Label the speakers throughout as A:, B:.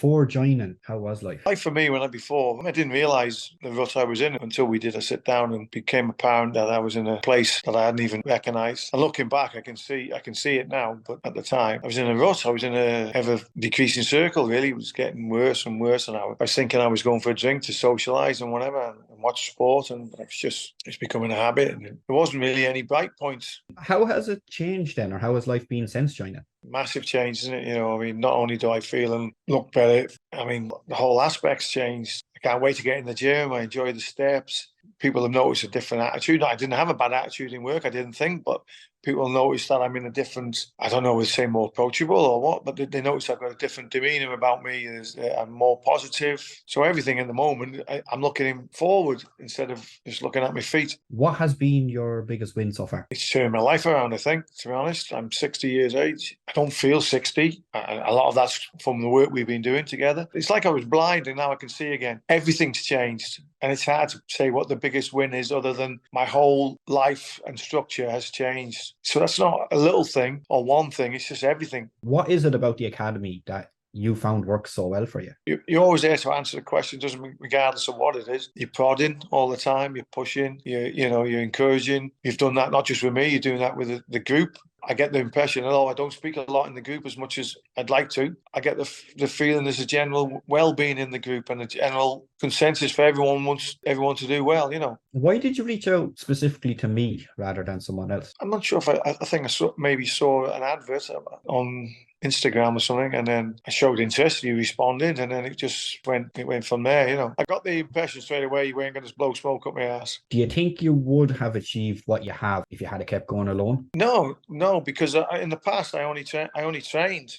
A: before joining, how was life?
B: Like for me, I didn't realize the rut I was in until we did a sit down and became apparent that I was in a place that I hadn't even recognized. And looking back, I can see it now. But at the time, I was in a rut. I was in a ever decreasing circle. Really, it was getting worse and worse. And I was thinking I was going for a drink to socialize and whatever, and watch sport. And it's becoming a habit. And there wasn't really any bright points.
A: How has it changed then, or how has life been since joining?
B: Massive change, isn't it? I mean, not only do I feel and look better, I mean, the whole aspect's changed. I can't wait to get in the gym. I enjoy the steps. People have noticed a different attitude. I didn't have a bad attitude in work, I didn't think, but people notice that I'm in a different, I don't know, would say more approachable or what, but they notice I've got a different demeanor about me. I'm more positive. So everything in the moment, I'm looking forward instead of just looking at my feet.
A: What has been your biggest win so far?
B: It's turned my life around, I think, to be honest. I'm 60 years age. I don't feel 60. A lot of that's from the work we've been doing together. It's like I was blind and now I can see again. Everything's changed. And it's hard to say what the biggest win is other than my whole life and structure has changed. So that's not a little thing or one thing. It's just everything.
A: What is it about the academy that you found works so well for you?
B: You're always there to answer the question, regardless of what it is. You're prodding all the time. You're pushing. You're encouraging. You've done that not just with me. You're doing that with the group. I get the impression, although I don't speak a lot in the group as much as I'd like to, I get the feeling there's a general well-being in the group and a general consensus for everyone wants everyone to do well,
A: Why did you reach out specifically to me rather than someone else?
B: I'm not sure if I think maybe saw an advert on Instagram or something, and then I showed interest, you responded, and then it went from there, I got the impression straight away you weren't going to blow smoke up my ass.
A: Do you think you would have achieved what you have if you had kept going alone?
B: No, because in the past I only trained.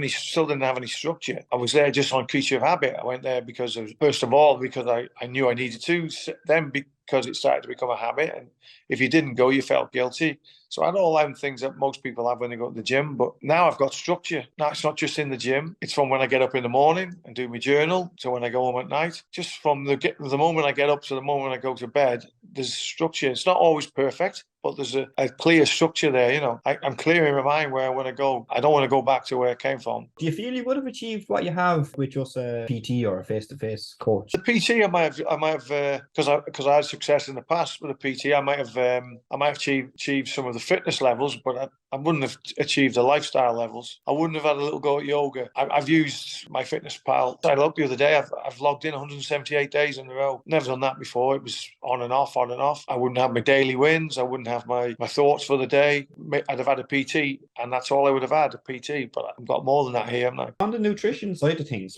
B: Still didn't have any structure. I was there just on creature of habit. I went there first of all, because I knew I needed to. Then because it started to become a habit, and if you didn't go, you felt guilty. So I had all them things that most people have when they go to the gym. But now I've got structure. Now it's not just in the gym. It's from when I get up in the morning and do my journal to when I go home at night. Just from the moment I get up to the moment I go to bed, there's structure. It's not always perfect, but there's a clear structure there. I'm clear in my mind where I want to go. I don't want to go back to where I came from.
A: Do you feel you would have achieved what you have with just a PT or a face-to-face coach?
B: The PT, I might have, because I had success in the past with a PT. I might have achieved some of the fitness levels, but I wouldn't have achieved the lifestyle levels. I wouldn't have had a little go at yoga. I've used my fitness pal. I looked the other day. I've logged in 178 days in a row. Never done that before. It was on and off, on and off. I wouldn't have my daily wins. I wouldn't have my thoughts for the day. I'd have had a PT, and that's all I would have had, a PT. But I've got more than that here, haven't I?
A: On the nutrition side of things,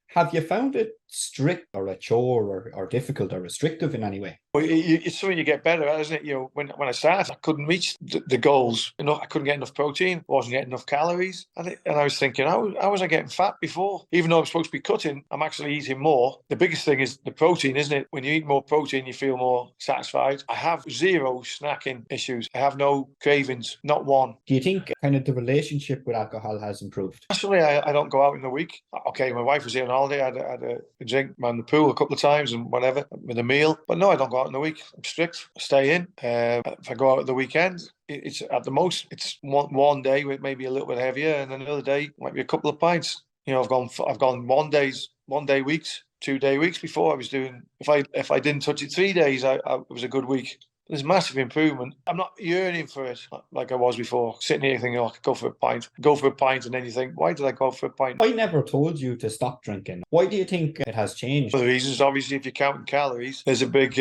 A: have you found it strict or a chore or difficult or restrictive in any way?
B: Well, it's something you get better at, isn't it? When I started, I couldn't reach the goals. I couldn't get enough protein, wasn't getting enough calories. And I was thinking, how was I getting fat before? Even though I'm supposed to be cutting, I'm actually eating more. The biggest thing is the protein, isn't it? When you eat more protein, you feel more satisfied. I have zero snacking issues. I have no cravings, not one.
A: Do you think kind of the relationship with alcohol has improved?
B: Actually, I don't go out in the week. Okay, my wife was here on holiday. I had a drink around the pool a couple of times and whatever with a meal. But no, I don't go out in the week. I'm strict. I stay in. If I go out at the weekend, it's at the most it's one day with maybe a little bit heavier, and then another day might be a couple of pints. I've gone 1 day weeks, 2 day weeks before. I was doing if I didn't touch it 3 days, it was a good week. There's massive improvement. I'm not yearning for it like I was before. Sitting here thinking, I could go for a pint, and then you think, why did I go for a pint?
A: I never told you to stop drinking. Why do you think it has changed?
B: For the reasons, obviously, if you're counting calories, there's a big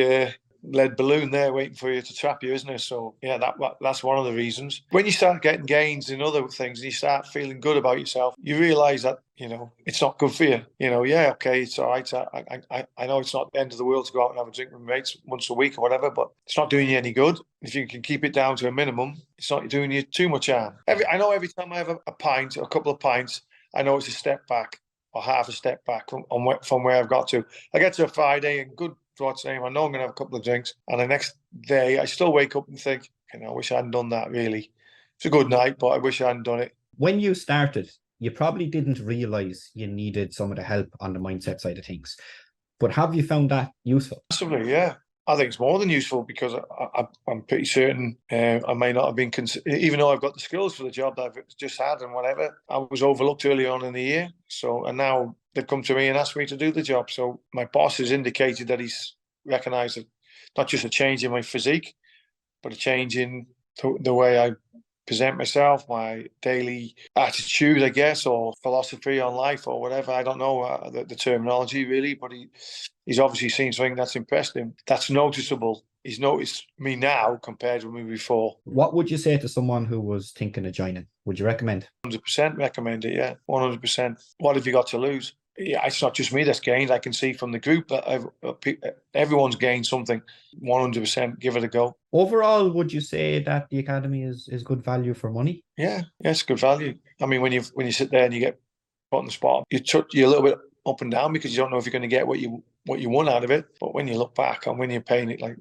B: lead balloon there waiting for you to trap you, isn't there? So yeah, that's one of the reasons. When you start getting gains in other things and you start feeling good about yourself, you realise that it's not good for you. Yeah, okay, it's all right. I know it's not the end of the world to go out and have a drink with mates once a week or whatever, but it's not doing you any good. If you can keep it down to a minimum, it's not doing you too much harm. I know every time I have a pint or a couple of pints, I know it's a step back or half a step back from where I've got to. I get to a Friday and good thoughts name. I know I'm going to have a couple of drinks, and the next day I still wake up and think, I wish I hadn't done that. Really, it's a good night, but I wish I hadn't done it.
A: When you started, you probably didn't realize you needed some of the help on the mindset side of things, but have you found that useful?
B: Possibly, yeah. I think it's more than useful because I'm pretty certain I may not have been, even though I've got the skills for the job that I've just had and whatever, I was overlooked early on in the year. So, and now they've come to me and asked me to do the job. So my boss has indicated that he's recognised not just a change in my physique, but a change in the way I present myself, my daily attitude, I guess, or philosophy on life, or whatever. I don't know the terminology really, but he's obviously seen something that's impressed him. That's noticeable. He's noticed me now compared with me before.
A: What would you say to someone who was thinking of joining? Would you recommend?
B: 100% recommend it, yeah. 100%. What have you got to lose? Yeah, it's not just me that's gained. I can see from the group that everyone's gained something. 100%. Give it a go.
A: Overall, would you say that the academy is good value for money?
B: Yeah, it's good value. I mean, when you sit there and you get put on the spot, you're a little bit up and down because you don't know if you're going to get what you want out of it. But when you look back and when you're paying it like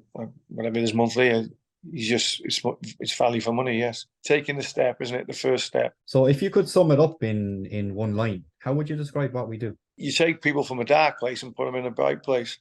B: whatever it is monthly, it's value for money. Yes, taking the step, isn't it? The first step.
A: So, if you could sum it up in one line, how would you describe what we do?
B: You take people from a dark place and put them in a bright place.